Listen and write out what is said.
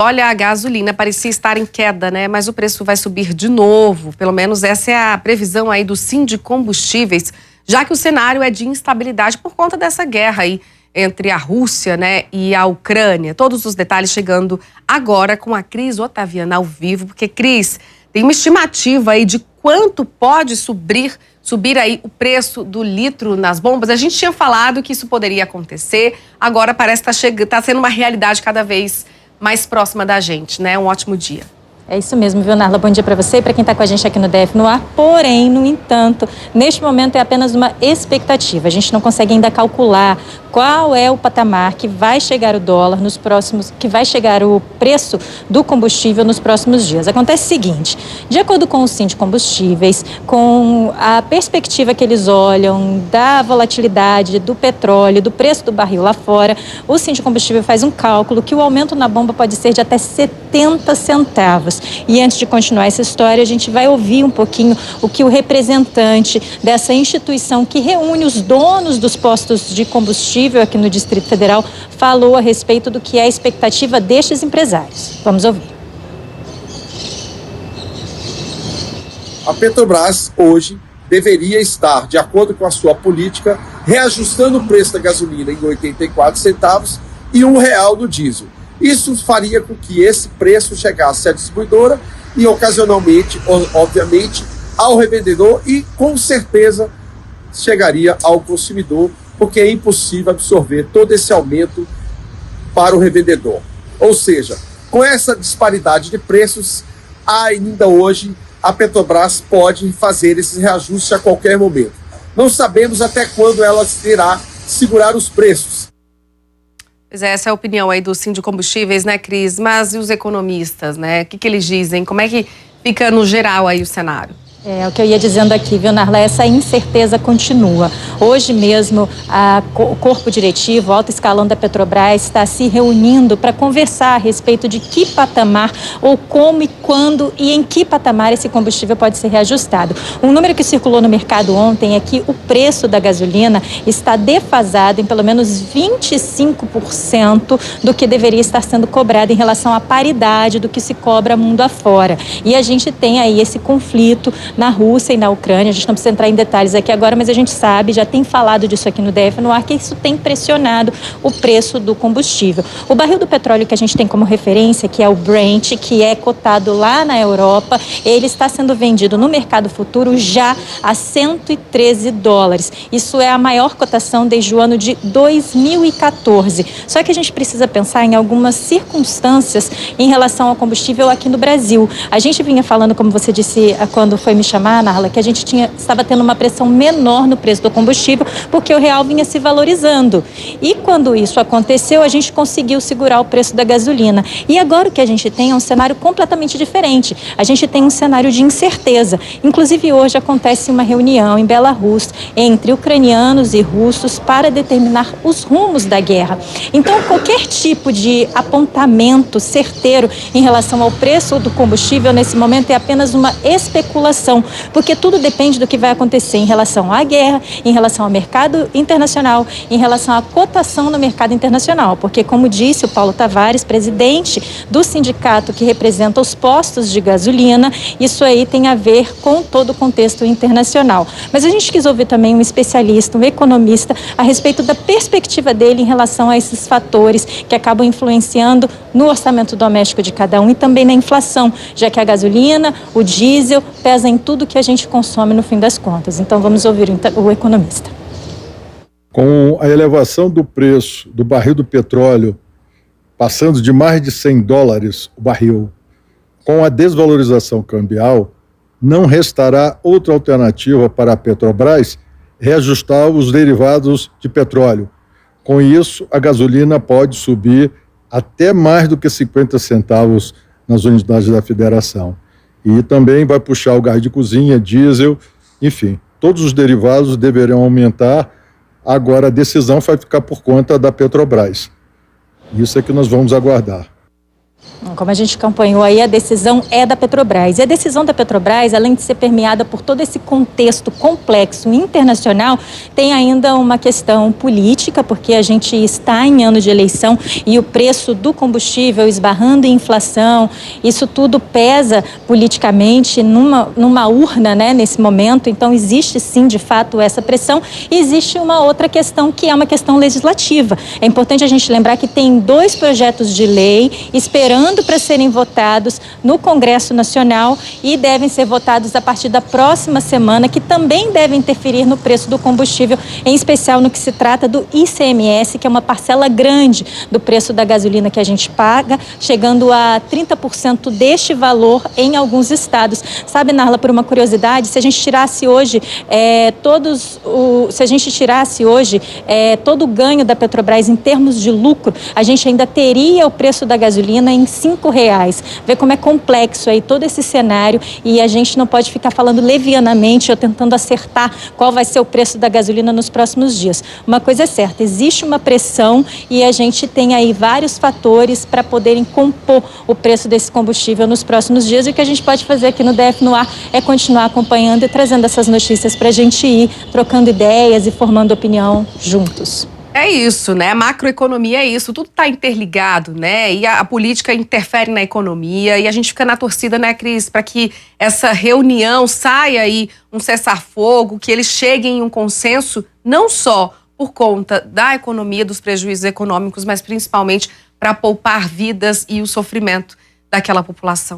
Olha, a gasolina parecia estar em queda, né? Mas o preço vai subir de novo. Pelo menos essa é a previsão aí do Sindicombustíveis, já que o cenário é de instabilidade por conta dessa guerra aí entre a Rússia, né, e a Ucrânia. Todos os detalhes chegando agora com a Cris Otaviana ao vivo, porque, Cris, tem uma estimativa aí de quanto pode subir aí o preço do litro nas bombas. A gente tinha falado que isso poderia acontecer, agora parece que tá sendo uma realidade cada vez mais próxima da gente, né? Um ótimo dia. É isso mesmo, viu, Narla? Bom dia para você e para quem está com a gente aqui no DF no ar. Porém, no entanto, neste momento é apenas uma expectativa. A gente não consegue ainda calcular qual é o patamar que vai chegar o dólar nos próximos, que vai chegar o preço do combustível nos próximos dias. Acontece o seguinte, de acordo com o Sindicombustíveis, com a perspectiva que eles olham da volatilidade do petróleo, do preço do barril lá fora, o Sindicombustível faz um cálculo que o aumento na bomba pode ser de até 70 centavos. E antes de continuar essa história, a gente vai ouvir um pouquinho o que o representante dessa instituição que reúne os donos dos postos de combustível aqui no Distrito Federal falou a respeito do que é a expectativa destes empresários. Vamos ouvir. A Petrobras hoje deveria estar, de acordo com a sua política, reajustando o preço da gasolina em 84 centavos e R$1 no diesel. Isso faria com que esse preço chegasse à distribuidora e, ocasionalmente, obviamente, ao revendedor e, com certeza, chegaria ao consumidor, porque é impossível absorver todo esse aumento para o revendedor. Ou seja, com essa disparidade de preços, ainda hoje a Petrobras pode fazer esses reajustes a qualquer momento. Não sabemos até quando ela irá segurar os preços. Pois é, essa é a opinião aí do Sindicombustíveis, né, Cris? Mas e os economistas, né? O que eles dizem? Como é que fica no geral aí o cenário? É o que eu ia dizendo aqui, viu, Narla? Essa incerteza continua. Hoje mesmo, o corpo diretivo, o alto escalão da Petrobras está se reunindo para conversar a respeito de que patamar ou como e quando e em que patamar esse combustível pode ser reajustado. Um número que circulou no mercado ontem é que o preço da gasolina está defasado em pelo menos 25% do que deveria estar sendo cobrado em relação à paridade do que se cobra mundo afora. E a gente tem aí esse conflito na Rússia e na Ucrânia. A gente não precisa entrar em detalhes aqui agora, mas a gente sabe, já tem falado disso aqui no DF no ar, que isso tem pressionado o preço do combustível. O barril do petróleo que a gente tem como referência, que é o Brent, que é cotado lá na Europa, ele está sendo vendido no mercado futuro já a $113. Isso é a maior cotação desde o ano de 2014. Só que a gente precisa pensar em algumas circunstâncias em relação ao combustível aqui no Brasil. A gente vinha falando, como você disse, quando foi me chamar, Narla, que a gente estava tendo uma pressão menor no preço do combustível porque o real vinha se valorizando. E quando isso aconteceu, a gente conseguiu segurar o preço da gasolina. E agora o que a gente tem é um cenário completamente diferente. A gente tem um cenário de incerteza. Inclusive hoje acontece uma reunião em Belarus entre ucranianos e russos para determinar os rumos da guerra. Então qualquer tipo de apontamento certeiro em relação ao preço do combustível nesse momento é apenas uma especulação, porque tudo depende do que vai acontecer em relação à guerra, em relação ao mercado internacional, em relação à cotação no mercado internacional, porque, como disse o Paulo Tavares, presidente do sindicato que representa os postos de gasolina, isso aí tem a ver com todo o contexto internacional. Mas a gente quis ouvir também um especialista, um economista, a respeito da perspectiva dele em relação a esses fatores que acabam influenciando no orçamento doméstico de cada um e também na inflação, já que a gasolina, o diesel, pesa em tudo que a gente consome no fim das contas. Então vamos ouvir o economista. Com a elevação do preço do barril do petróleo, passando de mais de $100 o barril, com a desvalorização cambial, não restará outra alternativa para a Petrobras reajustar os derivados de petróleo. Com isso, a gasolina pode subir até mais do que 50 centavos nas unidades da federação. E também vai puxar o gás de cozinha, diesel, enfim, todos os derivados deverão aumentar. Agora a decisão vai ficar por conta da Petrobras. Isso é que nós vamos aguardar. como a gente acompanhou aí, a decisão é da Petrobras. E a decisão da Petrobras, além de ser permeada por todo esse contexto complexo internacional, tem ainda uma questão política, porque a gente está em ano de eleição e o preço do combustível esbarrando em inflação, isso tudo pesa politicamente numa urna, né, nesse momento. Então, existe sim, de fato, essa pressão. E existe uma outra questão, que é uma questão legislativa. É importante a gente lembrar que tem 2 projetos de lei esperando para serem votados no Congresso Nacional e devem ser votados a partir da próxima semana, que também devem interferir no preço do combustível, em especial no que se trata do ICMS, que é uma parcela grande do preço da gasolina que a gente paga, chegando a 30% deste valor em alguns estados. Sabe, Narla, por uma curiosidade, se a gente tirasse hoje todo o ganho da Petrobras em termos de lucro, a gente ainda teria o preço da gasolina em R$5. Vê como é complexo aí todo esse cenário, e a gente não pode ficar falando levianamente ou tentando acertar qual vai ser o preço da gasolina nos próximos dias. Uma coisa é certa, existe uma pressão e a gente tem aí vários fatores para poderem compor o preço desse combustível nos próximos dias, e o que a gente pode fazer aqui no DF no Ar é continuar acompanhando e trazendo essas notícias para a gente ir trocando ideias e formando opinião juntos. É isso, né? Macroeconomia é isso, tudo está interligado, né? E a política interfere na economia, e a gente fica na torcida, né, Cris, para que essa reunião saia aí um cessar-fogo, que eles cheguem em um consenso, não só por conta da economia, dos prejuízos econômicos, mas principalmente para poupar vidas e o sofrimento daquela população.